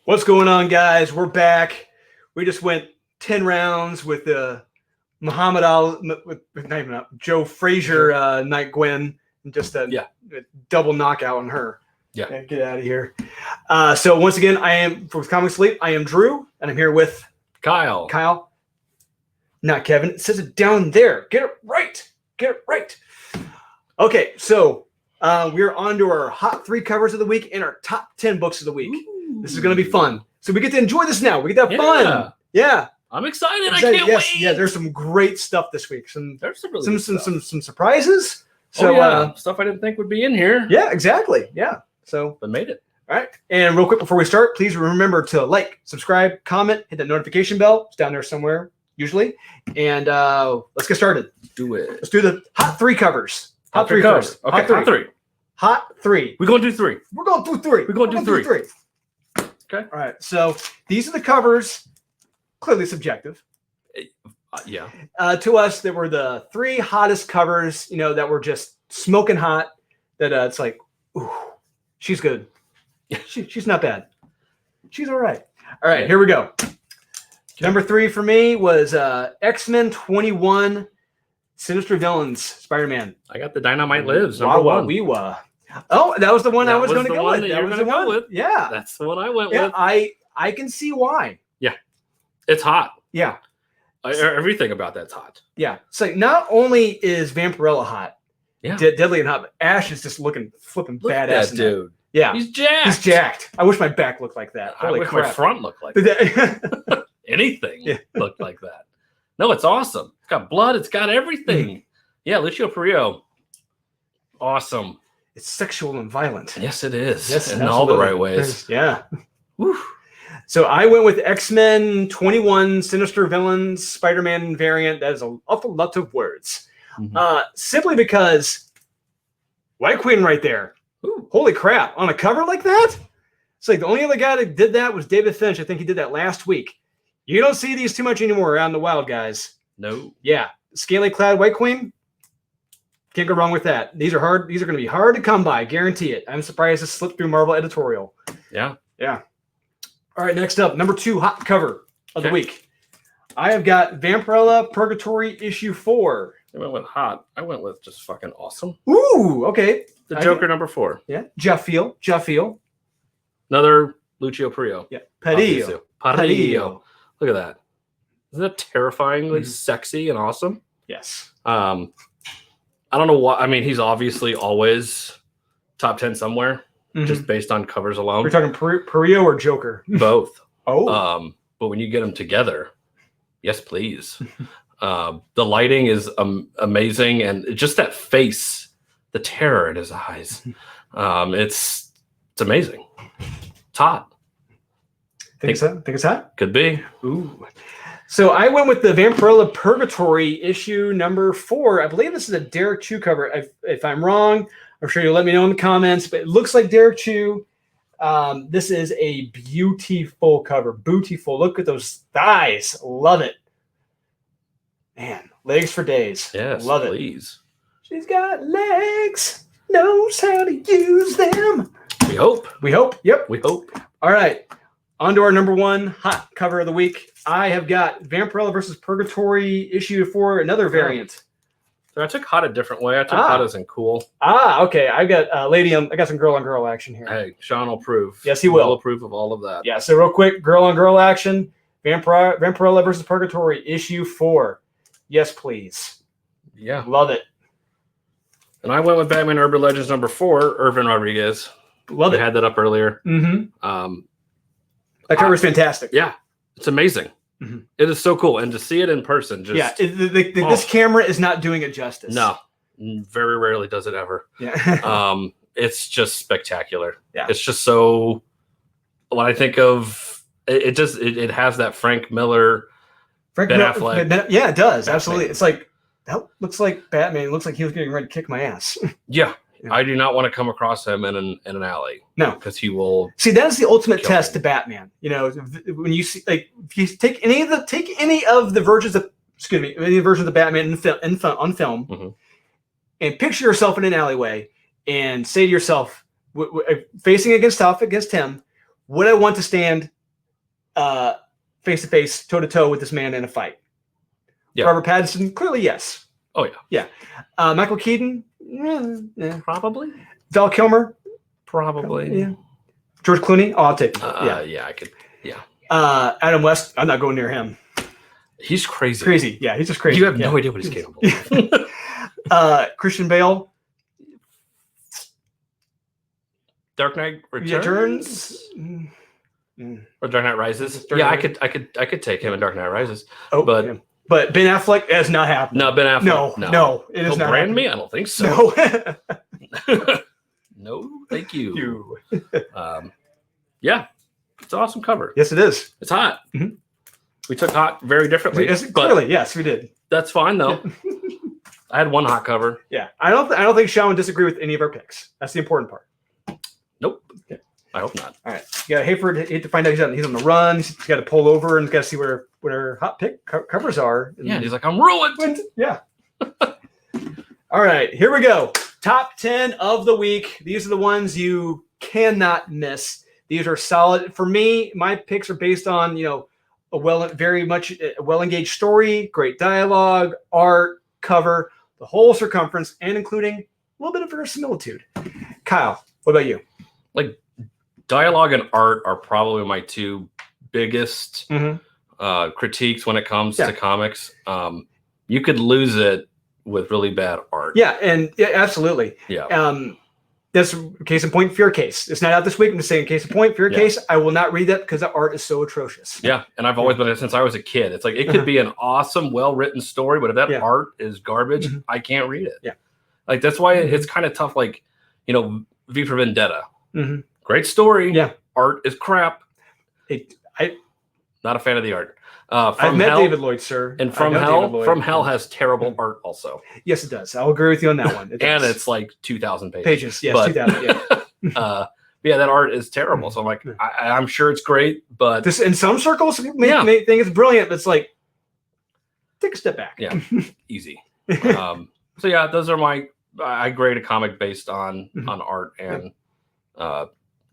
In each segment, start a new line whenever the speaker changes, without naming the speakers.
What's going on, guys? We're back. We just went 10 rounds with Muhammad Ali, not even Joe Frazier, Night Gwen, and just a double knockout on her.
Yeah.
Get out of here. So once again, I am for Comic Sleep. I am Drew, and I'm here with
Kyle.
Not Kevin. It says it down there. Get it right. Okay, so we're on to our hot 3 covers of the week and our top 10 books of the week. Ooh. This is going to be fun. So we get to enjoy this now. We get that fun. Yeah.
I'm excited. I can't wait.
Yeah, there's some great stuff this week.
There's some really
some surprises. So
stuff I didn't think would be in here.
Yeah, exactly. Yeah. So
but made it.
All right. And real quick before we start, please remember to like, subscribe, comment, hit that notification bell. It's down there somewhere, usually. And let's get started.
Do it.
Let's do the hot 3 covers.
Hot 3 covers. Okay,
hot 3.
We're going to do 3.
We're going to do 3.
We're going to do 3.
Okay. All right. So these are the covers, clearly subjective.
Yeah.
To us, there were the 3 hottest covers, that were just smoking hot. That it's like, ooh, she's good. She's not bad. She's all right. All right. Here we go. Okay. Number 3 for me was X-Men 21, Sinister Villains, Spider-Man.
I got the Dynamite Lives. Number 1.
Oh, that was the one I was going to go with.
That was the one.
Yeah.
That's the one I went with.
I can see why.
Yeah. It's hot.
Yeah.
Everything about that's hot.
Yeah. So not only is Vampirella hot, deadly and hot, but Ash is just flipping badass.
That dude.
Yeah.
He's jacked.
I wish my back looked like that.
I wish my front looked like that. Anything looked like that. No, it's awesome. It's got blood. It's got everything. Yeah, Lucio Perillo. Awesome.
It's sexual and violent.
Yes, it is.
Yes,
in all the right ways.
Yeah. Woo. So I went with X-Men 21, Sinister Villains, Spider-Man variant. That is an awful lot of words. Mm-hmm. Simply because White Queen right there. Ooh. Holy crap. On a cover like that? It's like the only other guy that did that was David Finch. I think he did that last week. You don't see these too much anymore around the wild, guys.
No.
Yeah. Scaly clad White Queen. Can't go wrong with that. These are hard. These are going to be hard to come by. Guarantee it. I'm surprised this slipped through Marvel editorial.
Yeah.
Yeah. All right. Next up, number 2 hot cover of the week. I have got Vampirella Purgatory issue 4.
I went with hot. I went with just fucking awesome.
Ooh. Okay.
The Joker number 4.
Yeah. Jaffiel.
Another Lucio Perillo.
Yeah. Perillo.
Look at that. Isn't that terrifyingly sexy and awesome?
Yes.
I don't know why. I mean, he's obviously always top 10 somewhere, just based on covers alone.
We're talking Perillo or Joker?
Both.
Oh.
But when you get them together, yes, please. The lighting is amazing, and just that face, the terror in his eyes, it's amazing. It's hot.
Think it's hot?
Could be.
Ooh. So I went with the Vampirella Purgatory issue number 4. I believe this is a Derek Chu cover. If I'm wrong, I'm sure you'll let me know in the comments, but it looks like Derek Chu. This is a beautiful cover. Beautiful. Look at those thighs. Love it. Man, legs for days.
Yes,
love
please.
It. She's got legs. Knows how to use them.
We hope.
Yep.
We hope.
All right. On to our number 1 hot cover of the week. I have got Vampirella versus Purgatory issue 4, another variant.
So I took hot a different way. I took hot as in cool.
Okay. I got I got some girl on girl action here.
Hey, Sean will approve.
Yes, he will.
He'll approve of all of that.
Yeah. So real quick, girl on girl action. Vampirella versus Purgatory issue 4. Yes, please.
Yeah.
Love it.
And I went with Batman Urban Legends number 4, Irvin Rodriguez.
Love it.
I had that up earlier.
Mm-hmm. That cover is fantastic.
Yeah. It's amazing. Mm-hmm. It is so cool. And to see it in person, just
this camera is not doing it justice.
No. Very rarely does it ever.
Yeah.
It's just spectacular.
Yeah.
It's just so when I think of it has that Frank Miller, Ben Affleck.
Yeah, it does. Batman. Absolutely. It's like that looks like Batman. It looks like he was getting ready to kick my ass.
Yeah. I do not want to come across him in an alley.
No,
because he will.
See, that is the ultimate test to Batman. When you see, like, if you take any of the versions of Batman on film, and picture yourself in an alleyway, and say to yourself, facing against him, would I want to stand face to face, toe to toe with this man in a fight?
Yeah.
Robert Pattinson, clearly yes.
Oh yeah.
Yeah. Michael Keaton,
Probably.
Val Kilmer,
Probably.
yeah. George Clooney, I'll take.
Yeah, I could. Yeah.
Adam West, I'm not going near him.
He's crazy.
Crazy, yeah, he's just crazy.
You have no idea what he's capable of.
Christian Bale,
Dark Knight
Returns.
Or Dark Knight Rises.
Dark
Yeah,
Knight.
I could take him in Dark Knight Rises.
Oh,
but
yeah. But Ben Affleck, that's not happening.
No, Ben Affleck.
No, it is
He'll
not
brand
happening.
me? I don't think so.
No.
No, thank you. Yeah, it's an awesome cover.
Yes, it is.
It's hot.
Mhm.
We took hot very differently.
Yes,
but
clearly, yes, we did.
that's fine though. I had one hot cover.
Yeah, I don't think Sean would disagree with any of our picks. That's the important part.
Nope.
Okay.
I hope not.
All right. Yeah, Hayford hate to find out he's on the run. He's got to pull over and got to see where hot pick covers are.
Yeah, and he's like, I'm ruined.
Yeah. All right, here we go. Top 10 of the week. These are the ones you cannot miss. These are solid. For me, my picks are based on, a very much well-engaged story, great dialogue, art, cover, the whole circumference, and including a little bit of verisimilitude. Kyle, what about you?
Like, dialogue and art are probably my two biggest critiques when it comes to comics. You could lose it with really bad art.
Yeah, absolutely.
Yeah.
That's case in point, Fear Case. It's not out this week. I'm just saying, case in point, Fear Case. I will not read that because the art is so atrocious.
Yeah, and I've always been since I was a kid. It's like it could be an awesome, well-written story, but if that art is garbage, I can't read it.
Yeah,
like that's why it's kind of tough. Like V for Vendetta, great story.
Yeah,
art is crap. Not a fan of the art.
I've met David Lloyd, sir.
And From Hell has terrible art also.
Yes, it does. I'll agree with you on that one.
And it's like 2,000 pages.
Yes, 2,000. Yeah.
Yeah, that art is terrible. So I'm like, I'm sure it's great, but
this in some circles may think it's brilliant, but it's like, take a step back.
Yeah, easy. So yeah, those are I grade a comic based on art and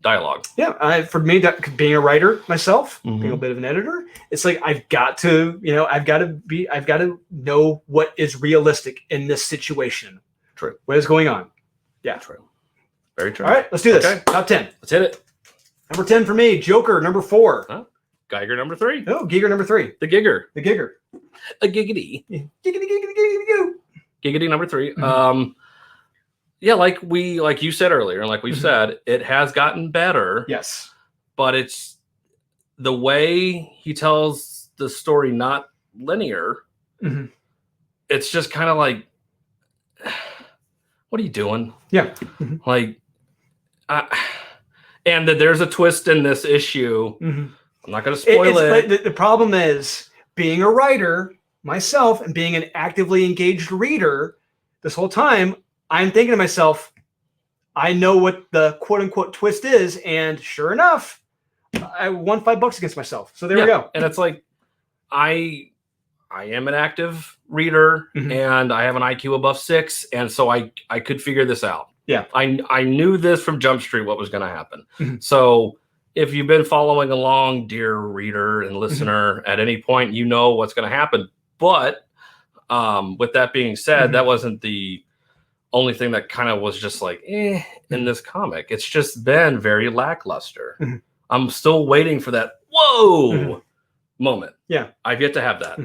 dialogue.
Yeah, for me, being a writer myself, being a bit of an editor, it's like I've got to know what is realistic in this situation.
True.
What is going on? Yeah.
True. Very true.
All right, let's do this.
Okay.
Top 10.
Let's hit it.
Number 10 for me, Joker. Number 4.
Huh? Geiger number 3.
Oh, Giger number 3.
The Gigger.
A
giggity.
Yeah. Giggity.
Giggity number 3. Yeah, like you said earlier, and like we've said, it has gotten better.
Yes. But
it's the way he tells the story, not linear. It's just kind of like, what are you doing?
Yeah.
Like, and that there's a twist in this issue. I'm not going to spoil it.
But the problem is, being a writer myself and being an actively engaged reader this whole time, I'm thinking to myself, I know what the quote unquote twist is. And sure enough, I won $5 against myself. So there we go.
And it's like, I am an active reader and I have an IQ above 6. And so I could figure this out.
Yeah.
I knew this from Jump Street, what was going to happen. So if you've been following along, dear reader and listener, at any point, you know what's going to happen. But with that being said, that wasn't the only thing that kind of was just like, in this comic. It's just been very lackluster. I'm still waiting for that whoa moment.
Yeah.
I've yet to have that.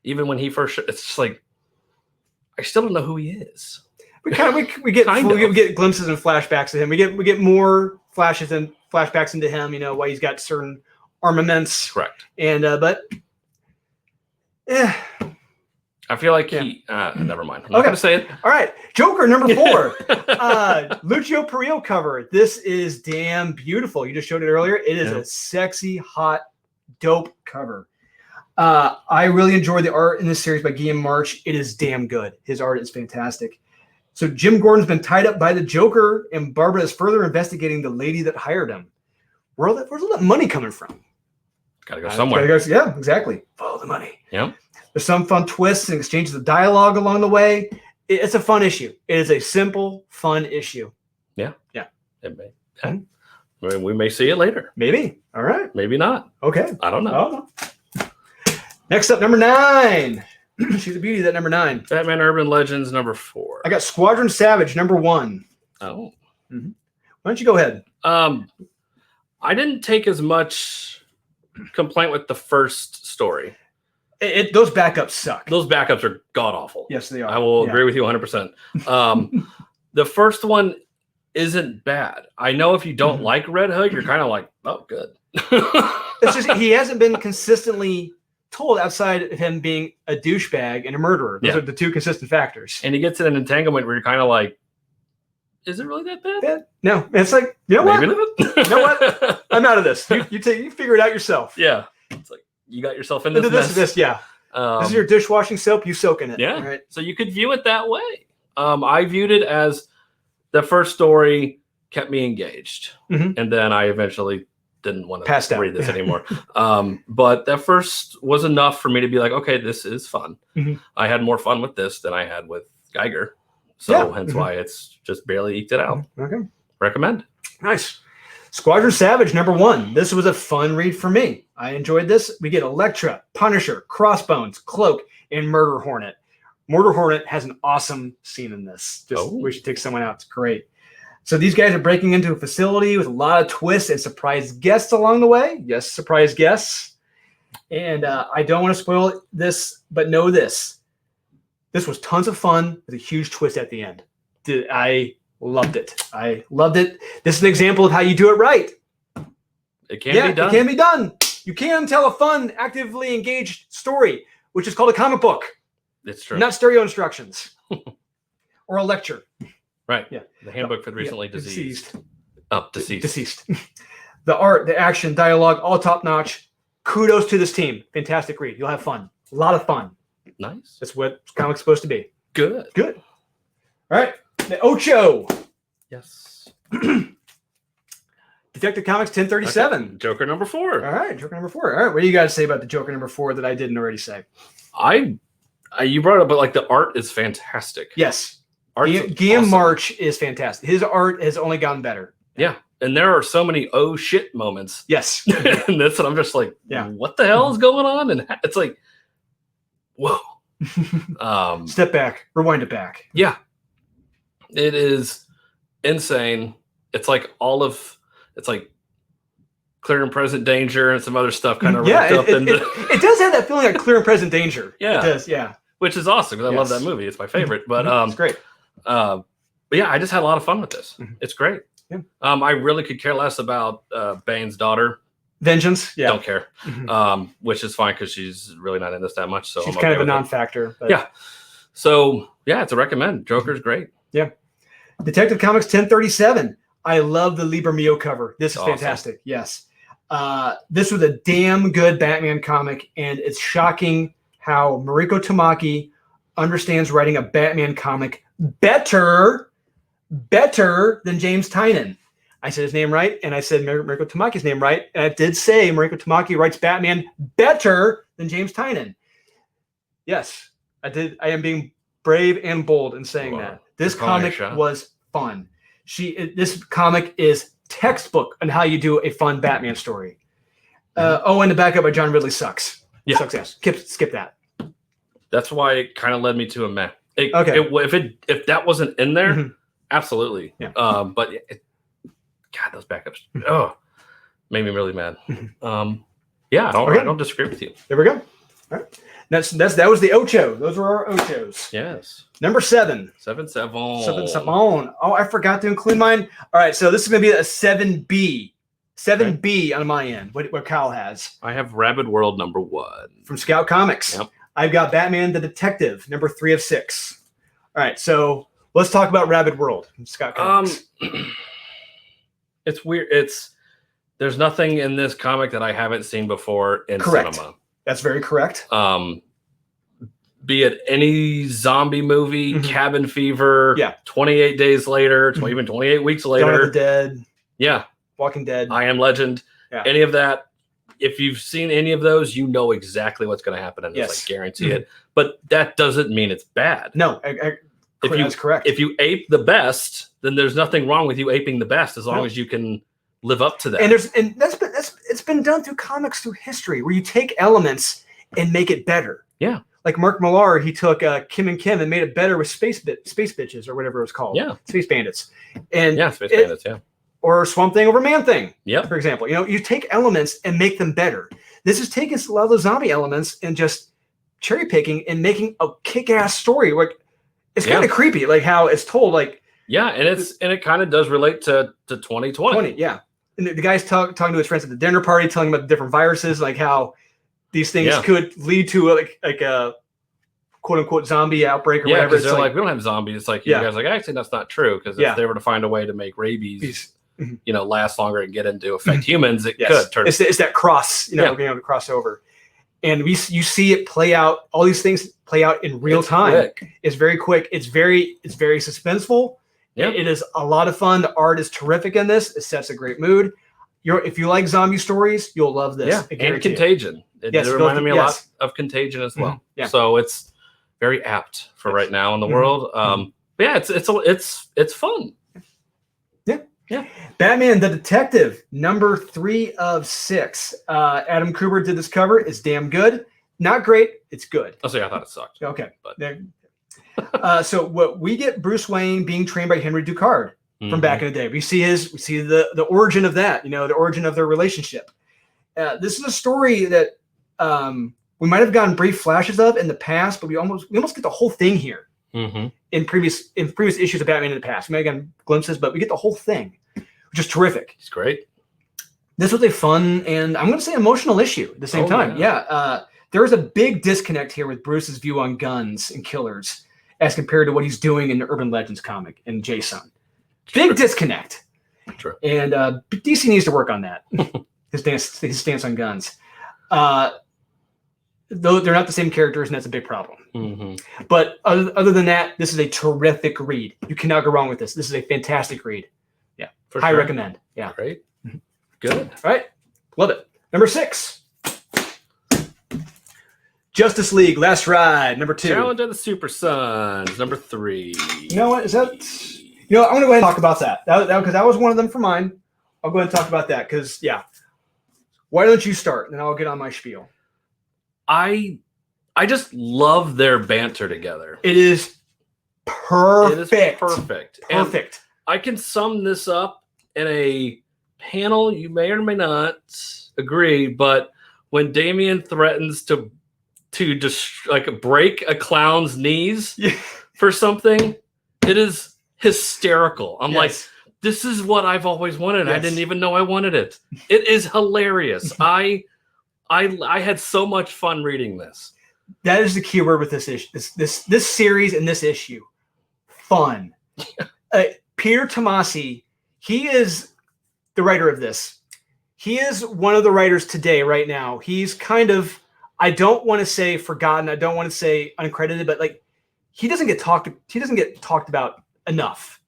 Even when he first, it's just like, I still don't know who he is.
We get glimpses and flashbacks of him. We get more flashes and flashbacks into him, why he's got certain armaments.
Correct.
And
I feel like he never mind. I'm
not
gonna say it.
All right. Joker number 4. Lucio Perillo cover. This is damn beautiful. You just showed it earlier. It is a sexy, hot, dope cover. I really enjoy the art in this series by Guillaume March. It is damn good. His art is fantastic. So Jim Gordon's been tied up by the Joker, and Barbara is further investigating the lady that hired him. Where's all that money coming from?
Gotta go somewhere.
Yeah, exactly. Follow the money.
Yeah.
There's some fun twists and exchanges of dialogue along the way. It's a fun issue. It is a simple, fun issue.
Yeah.
Yeah.
It may. Yeah. I mean, we may see it later.
Maybe. All right.
Maybe not.
Okay.
I don't know.
Oh. Next up, number 9. She's a beauty, that number 9.
Batman Urban Legends number 4.
I got Squadron Savage, number 1.
Oh.
Mm-hmm. Why don't you go ahead?
I didn't take as much complaint with the first story.
Those backups suck.
Those backups are god awful.
Yes, they are.
I will agree with you 100%. The first one isn't bad. I know if you don't like Red Hood, you're kind of like, oh, good.
It's just he hasn't been consistently told outside of him being a douchebag and a murderer. Those are the 2 consistent factors.
And he gets in an entanglement where you're kind of like, is it really that bad?
No, it's like, you know what?
Maybe not.
You know what? I'm out of this. You figure it out yourself.
Yeah, it's like you got yourself into this.
Yeah. This is your dishwashing soap. You soak in it.
Yeah.
Right.
So you could view it that way. I viewed it as the first story kept me engaged, and then I eventually didn't want to read this anymore. But that first was enough for me to be like, okay, this is fun. I had more fun with this than I had with Geiger. So hence why it's just barely eked it out. Okay. Recommend.
Nice. Squadron Savage, number 1. This was a fun read for me. I enjoyed this. We get Elektra, Punisher, Crossbones, Cloak, and Murder Hornet. Murder Hornet has an awesome scene in this. We should take someone out. It's great. So these guys are breaking into a facility with a lot of twists and surprise guests along the way. Yes, surprise guests. And I don't want to spoil this, but know this. This was tons of fun with a huge twist at the end. I loved it. I loved it. This is an example of how you do it right.
It can be done.
It can be done. You can tell a fun, actively engaged story, which is called a comic book.
It's true.
Not stereo instructions or a lecture.
Right. Yeah. The handbook for the recently deceased.
Deceased. The art, the action, dialogue, all top notch. Kudos to this team. Fantastic read. You'll have fun. A lot of fun.
Nice.
That's what comics supposed to be.
Good.
All right. The Ocho.
Yes.
Detective Comics 1037.
Okay. Joker number 4.
All right. Joker number 4. All right. What do you guys say about the Joker number 4 that I didn't already say?
You brought it up, but like the art is fantastic.
Yes. Guillaume March is fantastic. His art has only gotten better.
Yeah. And there are so many oh shit moments.
Yes.
And that's what I'm just like, what the hell is going on? And it's like, whoa.
Step back. Rewind it back.
Yeah. It is insane. It's like it's like Clear and Present Danger and some other stuff kind of wrapped up.
It does have that feeling like Clear and Present Danger.
Yeah.
It does, yeah.
Which is awesome because I love that movie. It's my favorite. But
it's great.
But yeah, I just had a lot of fun with this. It's great.
Yeah.
I really could care less about Bane's daughter.
Vengeance. Yeah.
Don't care. Which is fine because she's really not in this that much. So
she's kind of a non-factor. But...
Yeah. So yeah, it's a recommend. Joker's great.
Yeah. Detective Comics 1037. I love the Liber Mio cover. This is fantastic. Yes. This was a damn good Batman comic, and it's shocking how Mariko Tamaki understands writing a Batman comic better than James Tynion. I said his name right, and I said Mariko Tamaki's name right, and I did say Mariko Tamaki writes Batman better than James Tynion. Yes, I did. I am being brave and bold in saying that. This comic was fun. This comic is textbook on how you do a fun Batman story. And the backup by John Ridley sucks.
Yeah.
Sucks ass. Skip that.
That's why it kind of led me to a meh.
Okay.
If that wasn't in there, absolutely.
Yeah.
But God, those backups, made me really mad. Yeah, I don't disagree with you.
There we go. All right. That was the Ocho. Those were our Ochos.
Yes.
Number 7.
7-7.
Oh, I forgot to include mine. All right, so this is going to be a 7B. 7B on my end, what Kyle has.
I have Rabid World number 1.
From Scout Comics.
Yep.
I've got Batman the Detective, number 3 of 6. All right, so let's talk about Rabid World from Scout Comics.
It's weird. There's nothing in this comic that I haven't seen before in cinema.
That's very correct.
Be it any zombie movie, Cabin Fever, 28 Days Later, even 28 weeks later.
Dawn of the Dead.
Yeah.
Walking Dead.
I Am Legend. Yeah. Any of that. If you've seen any of those, you know exactly what's going to happen in this. I guarantee it. But that doesn't mean it's bad.
No, that's correct.
If you ape the best, then there's nothing wrong with you aping the best as long as you can live up to that.
And it's been done through comics through history, where you take elements and make it better.
Yeah.
Like Mark Millar, he took Kim and Kim and made it better with Space Bitches or whatever it was called.
Yeah.
Space Bandits. And
Space Bandits, yeah.
Or Swamp Thing over Man Thing.
Yeah.
For example, you take elements and make them better. This is taking a lot of those zombie elements and just cherry picking and making a kick-ass story. Like, it's kind of creepy, like how it's told. Like,
yeah, and it kind of does relate to 2020.
Yeah. And the guy's talking to his friends at the dinner party, telling about the different viruses, like how these things could lead to like a quote unquote zombie outbreak or whatever.
Because they're like, we don't have zombies. It's like, you guys are like, actually, that's not true. Because if they were to find a way to make rabies, last longer and get into affect humans, it could turn.
It's that cross, being able to cross over. And you see it play out. All these things play out in real time.
Quick.
It's very quick. It's very suspenseful. Yeah. It is a lot of fun. The art is terrific in this. It sets a great mood. If you like zombie stories, you'll love this.
Yeah, and Contagion. It reminded me a lot of Contagion as well. Yeah. So it's very apt for right now in the world. Yeah, it's fun. Yeah.
Batman the Detective, number 3 of 6. Adam Kubert did this cover. It's damn good. Not great. It's good.
Oh, sorry, I thought it sucked.
Okay. But so what we get Bruce Wayne being trained by Henry Ducard from back in the day. We see the origin of that, the origin of their relationship. This is a story that we might have gotten brief flashes of in the past, but we almost get the whole thing here. In previous issues of Batman in the past. We may have gotten glimpses, but we get the whole thing, which is terrific.
It's great.
This was a fun and I'm going to say emotional issue at the same time. Yeah. There is a big disconnect here with Bruce's view on guns and killers as compared to what he's doing in the Urban Legends comic and Jason. Big disconnect.
True.
And DC needs to work on that. his stance on guns. Though they're not the same characters, and that's a big problem. But other than that, this is a terrific read. You cannot go wrong with this. This is a fantastic read. Yeah. High recommend. Yeah.
Great. Good.
All right. Love it. Number 6. Justice League Last Ride, number 2.
Challenge of the Super Sons, number 3.
You know what? Is that? I'm going to go ahead and talk about that. Because that was one of them for mine. I'll go ahead and talk about that because, why don't you start? And then I'll get on my spiel.
I just love their banter together.
It is perfect.
Perfect.
And
I can sum this up in a panel. You may or may not agree, but when Damian threatens to just break a clown's knees for something, it is hysterical. I'm like, this is what I've always wanted. I didn't even know I wanted it. It is hilarious. I had so much fun reading this.
That is the key word with this issue. This series and this issue, fun. Peter Tomasi, he is the writer of this. He is one of the writers today, right now. He's kind of, I don't want to say forgotten. I don't want to say uncredited, but he doesn't get talked about enough.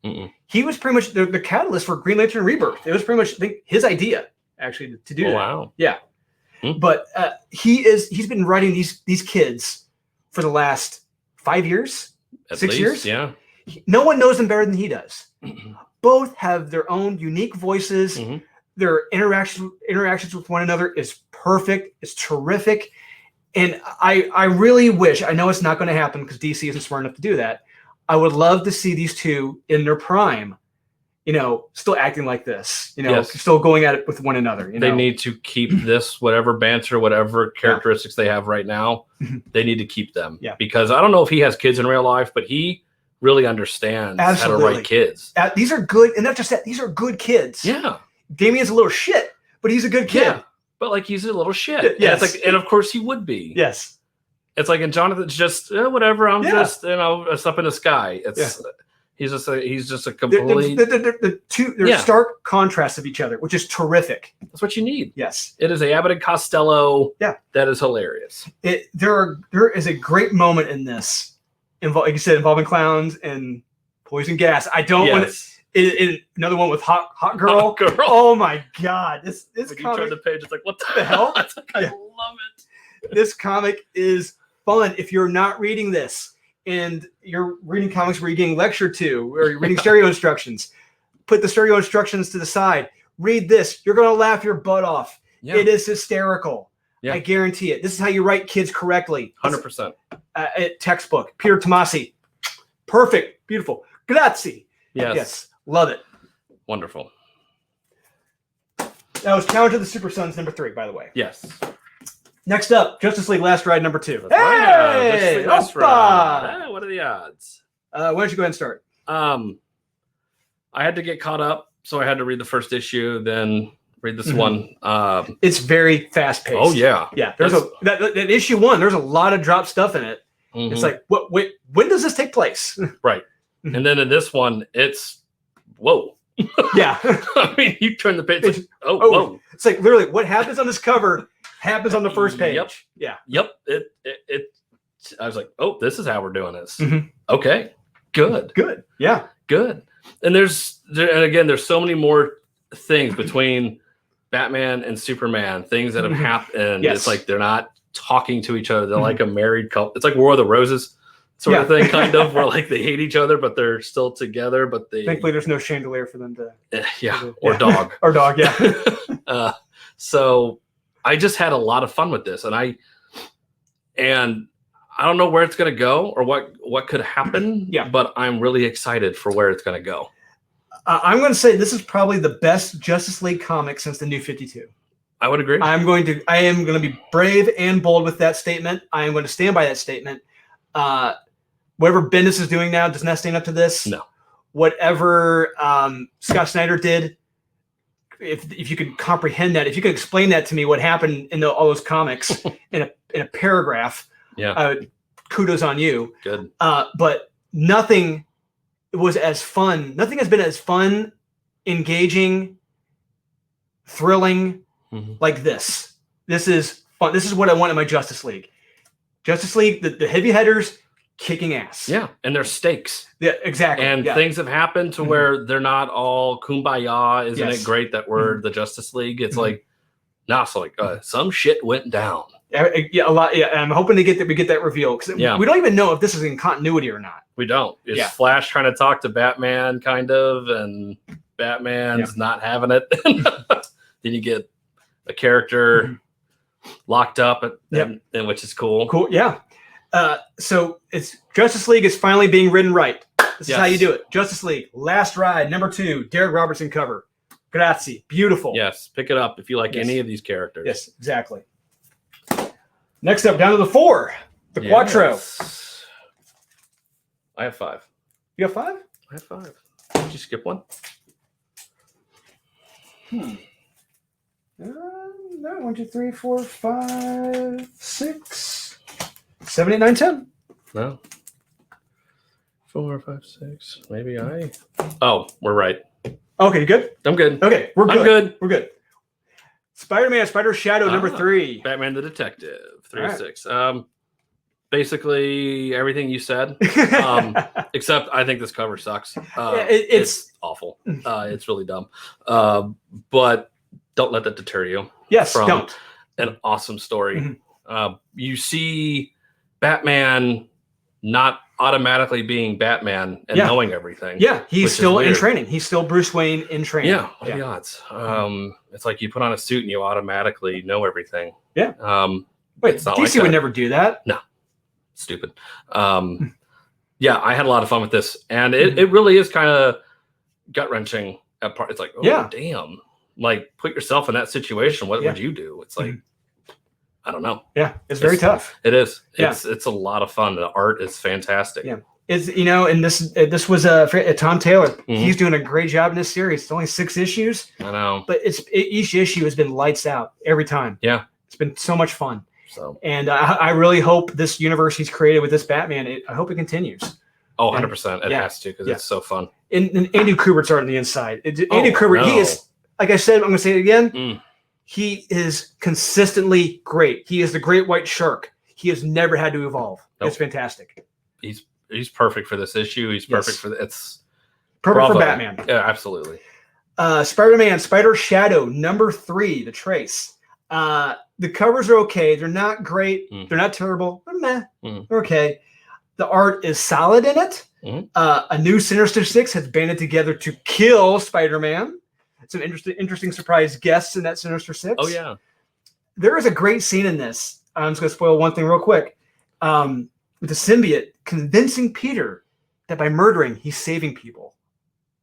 He was pretty much the catalyst for Green Lantern Rebirth. It was pretty much his idea actually to do that.
Wow.
Yeah. But he's been writing these kids for the last 5 years,
At
6
least,
years.
Yeah.
No one knows them better than he does. Both have their own unique voices. Their interactions with one another is perfect. It's terrific. And I really wish, I know it's not going to happen because DC isn't smart enough to do that. I would love to see these two in their prime, still acting like this, still going at it with one another.
They need to keep this, whatever banter, whatever characteristics they have right now, they need to keep them. Yeah. Because I don't know if he has kids in real life, but he really understands how to write kids.
These are good. And not just that, these are good kids.
Yeah.
Damien's a little shit, but he's a good kid. Yeah.
But he's a little shit.
Yes.
And of course he would be.
Yes.
It's like, and Jonathan's just whatever. I'm just it's up in the sky. It's he's just a complete.
They're stark contrasts of each other, which is terrific.
That's what you need.
Yes,
it is a Abbott and Costello. Yeah, that is hilarious.
There is a great moment in this, like you said, involving clowns and poison gas. I don't want to. Another one with hot girl.
Hot girl.
Oh my god! This
when you turn the page, it's like what
the hell?
I love it.
This comic is fun. If you're not reading this and you're reading comics where you're getting lectured to or you're reading stereo instructions, put the stereo instructions to the side. read this. You're going to laugh your butt off.
Yeah.
It is hysterical.
Yeah.
I guarantee it. This is how you write kids correctly.
100%.
Textbook. Peter Tomasi. Perfect. Beautiful. Grazie.
Yes.
Love it.
Wonderful.
That was Challenge of the Super Sons #3, by the way.
Yes.
Next up, Justice League Last Ride #2.
That's right. Justice League Last
Oppa!
Ride. What are the odds?
Why don't you go ahead and start?
I had to get caught up, so I had to read the first issue, then read this one.
It's very fast paced.
Oh yeah,
yeah. There's that issue 1. There's a lot of drop stuff in it. It's like, wait, when does this take place?
Right. And then in this one, it's whoa.
Yeah.
I mean, you turn the page. Like, whoa.
It's like literally what happens on this cover happens on the first page.
Yep.
Yeah.
Yep. It. I was like, oh, this is how we're doing this. Okay. Good.
Yeah.
Good. And there's so many more things between Batman and Superman, things that have happened.
Yes.
It's like they're not talking to each other. They're like a married couple. It's like War of the Roses sort of thing, kind of, where like they hate each other, but they're still together. But
thankfully there's no chandelier for them to
or dog.
Or dog, yeah.
So I just had a lot of fun with this, and I don't know where it's going to go or what could happen. Yeah, but I'm really excited for where it's going to go.
I'm going to say this is probably the best Justice League comic since the New 52.
I would agree.
I am going to be brave and bold with that statement. I am going to stand by that statement. Whatever Bendis is doing now does not stand up to this.
No.
Whatever Scott Snyder did, if you could comprehend that, if you could explain that to me, what happened in all those comics in a paragraph, kudos on you.
Good.
But nothing was as fun. Nothing has been as fun, engaging, thrilling like this. This is fun. This is what I want in my Justice League. Justice League, the heavy hitters kicking ass.
Yeah, and there's stakes.
Yeah, exactly.
And things have happened to where they're not all kumbaya. Isn't it great that we're the Justice League? It's like, so like some shit went down.
Yeah, a lot. Yeah, and I'm hoping we get that reveal because we don't even know if this is in continuity or not.
We don't. It's Flash trying to talk to Batman, kind of, and Batman's not having it. Then you get a character locked up, which is cool.
Cool, yeah. So it's Justice League is finally being written right. This is how you do it. Justice League Last Ride #2, Derek Robertson cover. Grazie, beautiful.
Yes, pick it up if you like any of these characters.
Yes, exactly. Next up, down to the 4, the Quattro.
I have 5.
You have 5?
I have 5. Did you skip one?
No, 1, 2, 3, 4, 5, 6, 7, 8, 9, 10.
No. 4, 5, 6. Maybe I. Oh, we're right.
Okay, you good?
I'm good.
Okay, we're good.
I'm good.
We're good. Spider-Man, Spider Shadow #3.
Batman the Detective 3 of 6. Basically everything you said. Except I think this cover sucks. It's awful. It's really dumb. But don't let that deter you.
Yes,
from
don't.
An awesome story. You see Batman not automatically being Batman and knowing everything.
Yeah, he's still in training. He's still Bruce Wayne in training.
Yeah, what are the odds? It's like you put on a suit and you automatically know everything.
Yeah. Wait, DC
like
would never do that.
No, stupid. Yeah, I had a lot of fun with this, and it really is kind of gut wrenching at part. It's like, damn, like put yourself in that situation. What would you do? It's like, I don't know.
Yeah, it's very tough.
It is. It's a lot of fun. The art is fantastic.
Yeah. It's and this was Tom Taylor. He's doing a great job in this series. It's only 6 issues.
I know,
but each issue has been lights out every time.
Yeah,
it's been so much fun.
So,
and I really hope this universe he's created with this Batman. I hope it continues.
Oh, 100%. It has to because it's so fun.
And Andy Kubert's art on the inside. Andy Kubert, he is, like I said, I'm going to say it again. He is consistently great. He is the great white shark. He has never had to evolve. It's fantastic.
He's perfect for this issue. He's perfect for it's
perfect for Batman.
Yeah, absolutely.
Spider-Man, Spider Shadow #3, the Trace. The covers are okay. They're not great. They're not terrible. They're meh. They're okay. The art is solid in it. A new Sinister Six has banded together to kill Spider-Man. some interesting surprise guests in that Sinister Six.
Oh yeah.
There is a great scene in this. I'm just going to spoil one thing real quick. With the symbiote convincing Peter that by murdering, he's saving people.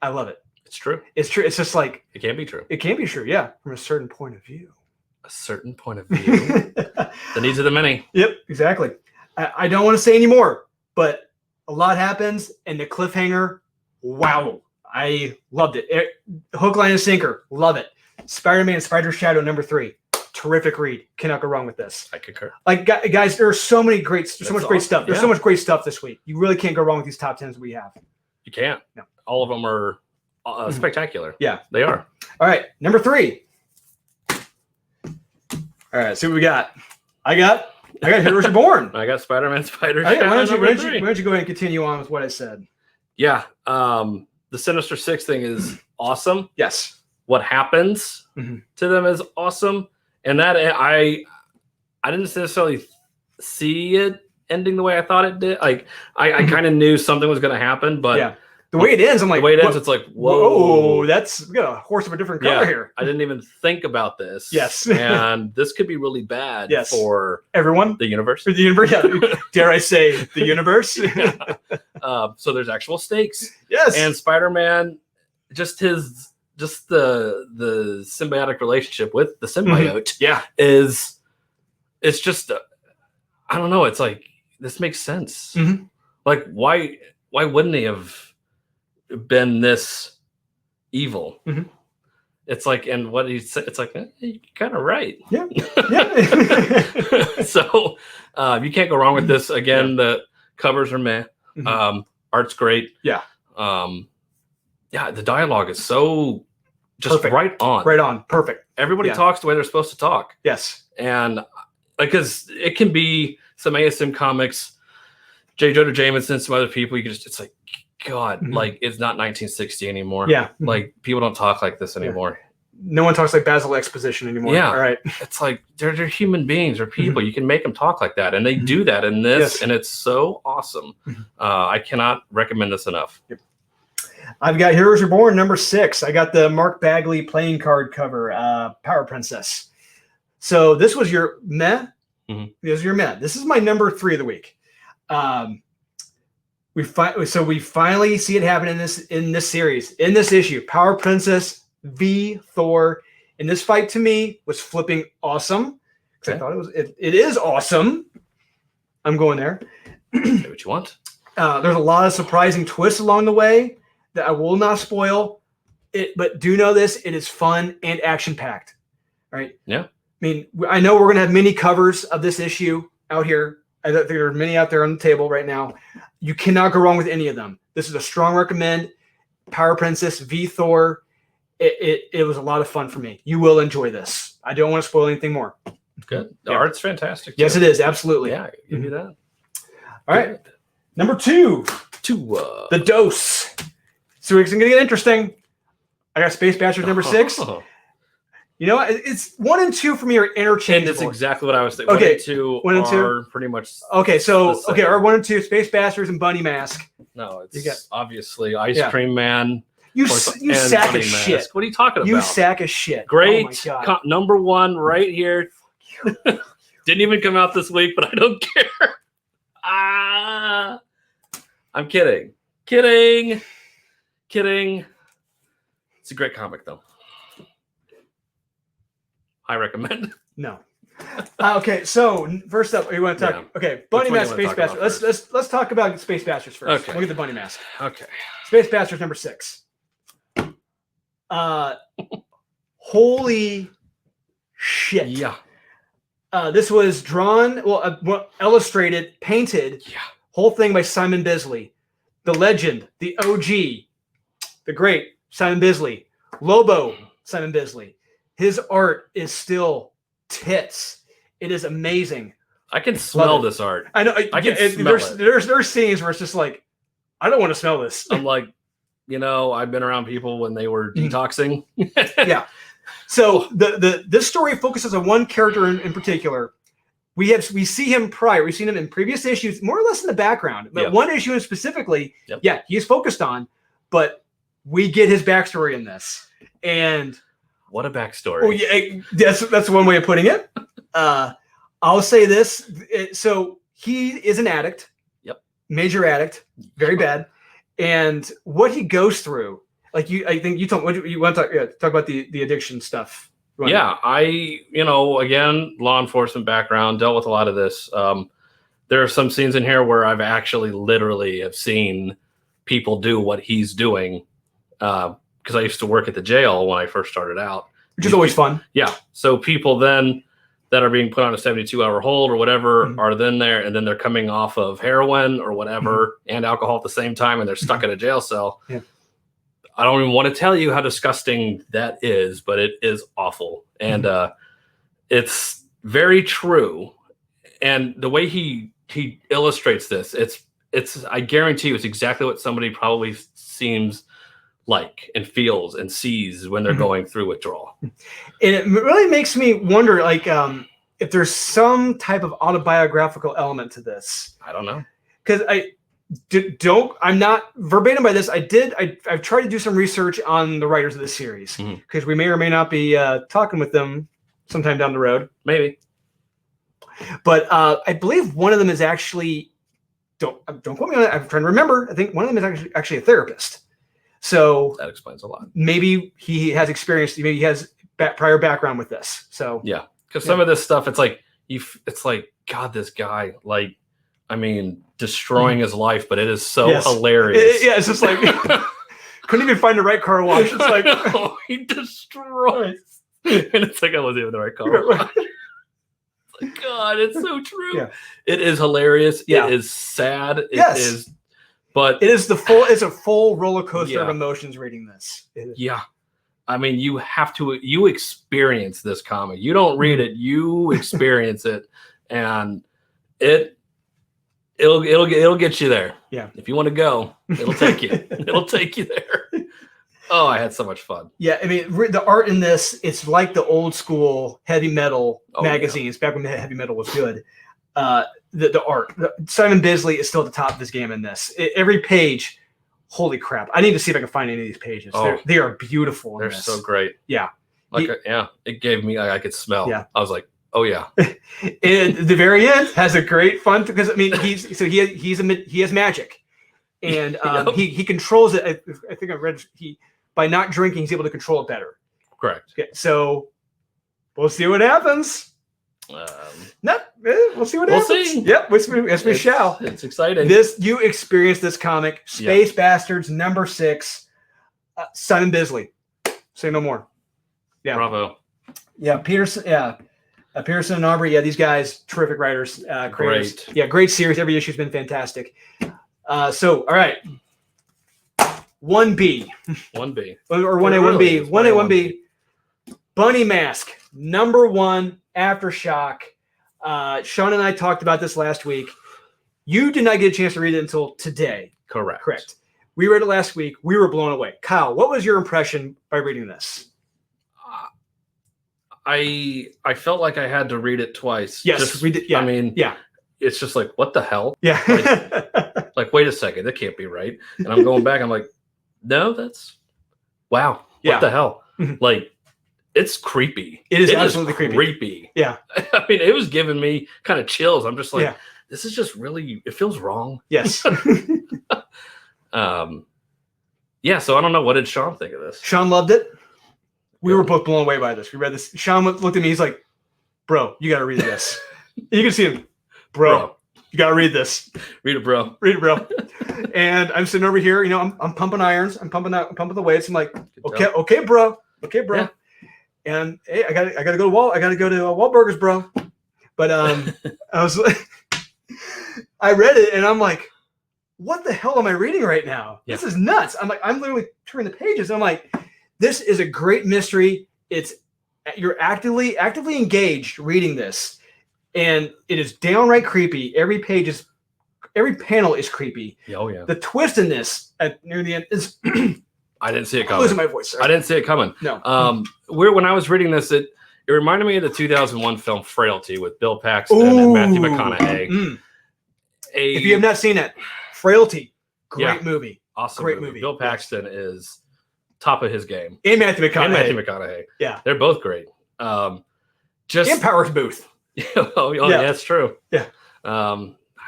I love it.
It's true.
It's true. It's just like
it can be true.
It can be true, yeah, from a certain point of view.
A certain point of view. The needs of the many.
Yep, exactly. I don't want to say any more, but a lot happens, and the cliffhanger, wow. I loved it. Hook, line, and sinker. Love it. Spider-Man Spider Shadow #3. Terrific read. Cannot go wrong with this.
I concur.
Like, guys, there's so much great stuff. There's
Yeah.
so much great stuff this week. You really can't go wrong with these top 10s we have.
You can't.
No.
All of them are spectacular.
Yeah.
They are.
All right. #3. All right. See what we got. I got Heroes Reborn.
I got Spider-Man Spider
Why
Shadow
don't you
#3.
go ahead and continue on with what I said?
Yeah. The Sinister Six thing is awesome.
Yes.
What happens to them is awesome. And that I didn't necessarily see it ending the way I thought it did. Like I kind of knew something was going to happen, but
yeah, the way it ends, I'm like,
the way it ends, it's like, whoa,
we got a horse of a different color here.
I didn't even think about this.
Yes,
and this could be really bad.
Yes.
For
everyone,
the universe.
For the universe, yeah. Dare I say the universe?
Yeah. So there's actual stakes.
Yes,
and Spider-Man, just the symbiotic relationship with the symbiote, it's just I don't know. It's like this makes sense. Like why wouldn't he have been this evil? It's like, and what he said, it's like you're kind of right.
Yeah.
So you can't go wrong with this. Again, the covers are meh. Art's great.
Yeah.
Yeah, the dialogue is so just
perfect.
Right on.
Right on. Perfect.
Everybody talks the way they're supposed to talk.
Yes.
And because it can be some ASM comics, J. Jonah Jameson, some other people, it's like, God, like it's not 1960 anymore.
Yeah.
Like people don't talk like this anymore.
No one talks like Basil Exposition anymore.
Yeah.
All right.
It's like they're human beings or people. You can make them talk like that. And they do that in this. And it's so awesome. I cannot recommend this enough.
Yep. I've got Heroes Reborn #6. I got the Mark Bagley playing card cover, Power Princess. So this was your meh. This was your meh. This is my #3 of the week. We finally see it happen in this series, in this issue. Power Princess v Thor. And this fight to me was flipping awesome. I thought it is awesome. I'm going there.
Say what you want.
There's a lot of surprising twists along the way that I will not spoil it, but do know this: it is fun and action-packed. Right?
Yeah.
I mean, I know we're gonna have mini covers of this issue out here. I think there are many out there on the table right now. You cannot go wrong with any of them. This is a strong recommend. Power Princess v Thor. It was a lot of fun for me. You will enjoy this. I don't want to spoil anything more.
Good. The art's fantastic.
Yes, it is. Absolutely.
Yeah, give you that.
All right. #2. The Dose. So it's going to get interesting. I got Space Bastards #6. You know, it's 1 and 2 for me are interchangeable.
And that's exactly what I was thinking.
Okay,
1 and 2 are pretty much.
Okay, so our 1 and 2, Space Bastards and Bunny Mask.
No, it's obviously Ice Cream Man.
You sack of shit.
What are you talking about?
You sack of shit.
Great.
Oh my God.
#1 right here. Didn't even come out this week, but I don't care. I'm kidding. Kidding. It's a great comic, though. I recommend.
No. Okay, so first up, you want to talk? Yeah. Okay, Bunny Mask, Space Bastards. Let's talk about Space Bastards first.
Okay.
Look at the Bunny Mask.
Okay.
Space Bastards #6. Holy shit!
Yeah.
This was drawn, illustrated, painted.
Yeah.
Whole thing by Simon Bisley, the legend, the OG, the great Simon Bisley, Lobo Simon Bisley. His art is still tits. It is amazing.
I can smell this art.
I know.
I can smell it.
There's scenes where it's just like, I don't want to smell this.
I'm like, I've been around people when they were detoxing.
Yeah. So this story focuses on one character in particular. We see him prior. We've seen him in previous issues, more or less in the background. But one issue specifically, he's focused on. But we get his backstory in this. And
what a backstory.
oh yeah, that's one way of putting it. I'll say this. So he is an addict.
Yep.
Major addict. Very bad. And what he goes through, like I think you want to talk about the addiction stuff.
Yeah, again, law enforcement background, dealt with a lot of this. There are some scenes in here where I've actually literally have seen people do what he's doing. Because I used to work at the jail when I first started out.
Which is always fun.
Yeah. So people then that are being put on a 72-hour hold or whatever are then there, and then they're coming off of heroin or whatever and alcohol at the same time, and they're stuck in a jail cell.
Yeah.
I don't even want to tell you how disgusting that is, but it is awful. And it's very true. And the way he illustrates this, it's I guarantee you it's exactly what somebody probably seems like and feels and sees when they're going through withdrawal.
And it really makes me wonder, like, if there's some type of autobiographical element to this.
I don't know.
Because I'm not verbatim by this. I've tried to do some research on the writers of this series because we may or may not be talking with them sometime down the road.
Maybe.
But I believe one of them is actually, don't quote me on it. I'm trying to remember. I think one of them is actually a therapist. So
that explains a lot.
Maybe he has experience. Maybe he has prior background with this. So
yeah, because some of this stuff, it's like God, this guy, like, I mean, destroying his life, but it is so hilarious.
It's just like couldn't even find the right car wash. It's like
he destroys, and it's like I wasn't even the right car wash. It's like, God, it's so true. Yeah. It is hilarious. Yeah. It is sad. It is. But
it's a full roller coaster of emotions reading this.
Yeah. I mean, you experience this comic. You don't read it, you experience it. And it'll get you there. Yeah. If you want to go, it'll take you. It'll take you there. Oh, I had so much fun.
Yeah. I mean, the art in this, it's like the old school heavy metal magazines back when heavy metal was good. The art, Simon Bisley is still at the top of his game in this. Every page, holy crap! I need to see if I can find any of these pages. They are beautiful.
They're so great.
Yeah,
it gave me. I could smell. Yeah, I was like, oh yeah.
And the very end has a great fun because I mean he has magic, and he controls it. I think I read by not drinking he's able to control it better.
Correct.
Okay, so we'll see what happens. We'll see what happens. We'll see. Yep, we shall.
It's exciting.
You experienced this comic, Space Bastards #6, Simon Bisley. Say no more. Yeah.
Bravo.
Yeah, Peterson. Yeah, Pearson and Aubrey. Yeah, these guys, terrific writers, creators.
Great.
Yeah, great series. Every issue's been fantastic. So, all right, 1B.
1B.
Or 1A, 1B. 1A, 1B. Bunny Mask, #1. Aftershock. Sean and I talked about this last week. You did not get a chance to read it until today.
Correct.
We read it last week. We were blown away. Kyle, what was your impression by reading this?
I felt like I had to read it twice.
Yes, we did. Yeah.
I mean, it's just like, what the hell?
Yeah.
Like, wait a second, that can't be right. And I'm going back. I'm like, no, that's wow. What the hell? Like, it's creepy.
It is absolutely creepy. Yeah.
I mean, it was giving me kind of chills. I'm just like, this is just really, it feels wrong.
Yes.
So I don't know. What did Sean think of this?
Sean loved it. We were both blown away by this. We read this. Sean looked at me. He's like, bro, you got to read this. You can see him. Bro, you got to read this.
Read it, bro.
Read it, bro. And I'm sitting over here. I'm pumping irons. I'm pumping the weights. I'm like, okay, bro. Yeah. And hey, I gotta go to Wahlburgers, bro. But I read it and I'm like, what the hell am I reading right now? Yeah. This is nuts. I'm literally turning the pages. I'm like, this is a great mystery. You're actively engaged reading this, and it is downright creepy. Every panel is creepy.
Oh yeah.
The twist in this near the end is.
I didn't see it coming.
I'm losing my voice. Sorry.
I didn't see it coming.
No.
When I was reading this, it reminded me of the 2001 film Frailty with Bill Paxton and Matthew McConaughey.
If you have not seen it, Frailty, great movie.
Awesome
movie.
Bill Paxton is top of his game.
And Matthew
And Matthew McConaughey.
Yeah.
They're both great. Just
And Powers Booth.
oh, yeah, that's true.
Yeah.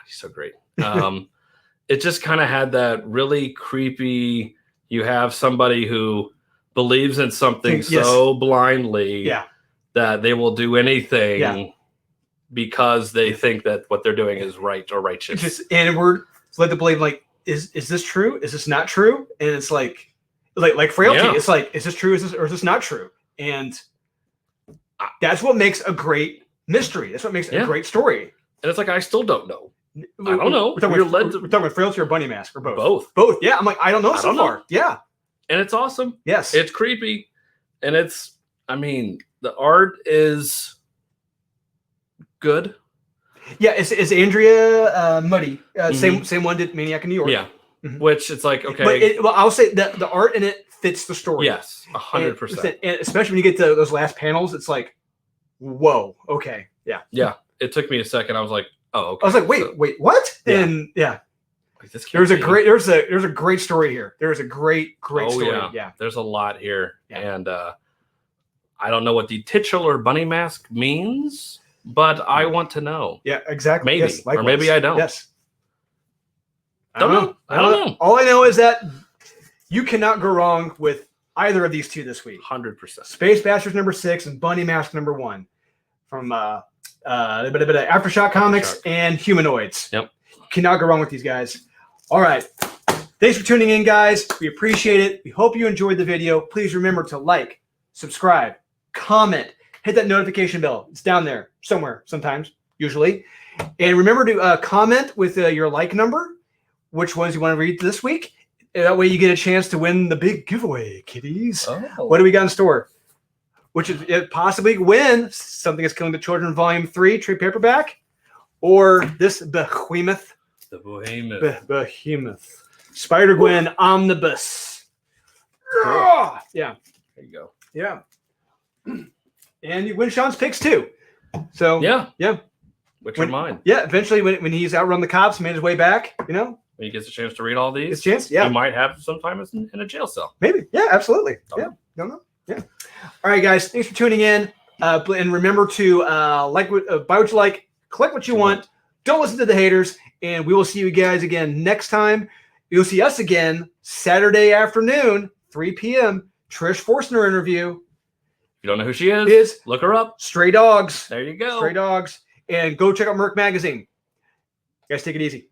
He's so great. It just kind of had that really creepy. You have somebody who believes in something so blindly that they will do anything because they think that what they're doing is right or righteous.
And we're led to believe, like, is this true? Is this not true? And it's like frailty. Yeah. It's like, is this true? Is this not true? And that's what makes a great mystery. That's what makes a great story.
And it's like, I still don't know. I don't know.
We're talking about frailty or bunny mask or both.
Both.
Yeah. I'm like, I don't know so far. Yeah.
And it's awesome.
Yes.
It's creepy. And the art is good. Yeah.
Is Andrea Muddy. Same one did Maniac in New York.
Yeah. Mm-hmm. Which it's like, okay.
But I'll say that the art in it fits the story.
Yes. 100%.
And especially when you get to those last panels, it's like, whoa. Okay. Yeah.
Yeah. It took me a second. I was like, oh, okay.
I was like, wait, what? Yeah. And there's a great story here. There's a great story.
Yeah. There's a lot here. Yeah. And I don't know what the titular bunny mask means, but I want to know.
Yeah, exactly.
Maybe.
Yes,
or maybe I don't.
Yes.
I don't know. I don't know.
All I know is that you cannot go wrong with either of these two this week.
100%.
Space Bastards #6 and Bunny Mask #1 from Aftershock Comics and Humanoids.
Yep.
You cannot go wrong with these guys. All right. Thanks for tuning in, guys. We appreciate it. We hope you enjoyed the video. Please remember to like, subscribe, comment, hit that notification bell. It's down there somewhere, sometimes, usually. And remember to comment with your like number, which ones you want to read this week. That way you get a chance to win the big giveaway, kiddies. Oh. What do we got in store? Which is possibly win Something Is Killing the Children Volume 3 trade paperback, or this behemoth.
The
behemoth. Spider-Gwen Omnibus.
Cool.
Yeah.
There you go.
Yeah. And you win Sean's picks too. So yeah.
Which are mine.
Yeah. Eventually, when he's outrun the cops, made his way back, when
he gets a chance to read all these,
his chance, yeah,
he might have some time in a jail cell.
Maybe. Yeah. Absolutely. Yeah. Don't know. Yeah. All right, guys. Thanks for tuning in. And remember to buy what you like, collect what you want. Don't listen to the haters. And we will see you guys again next time. You'll see us again Saturday afternoon, 3 p.m. Trish Forstner interview.
If you don't know who she is, look her up.
Stray Dogs.
There you go.
Stray Dogs. And go check out Merc Magazine. You guys take it easy.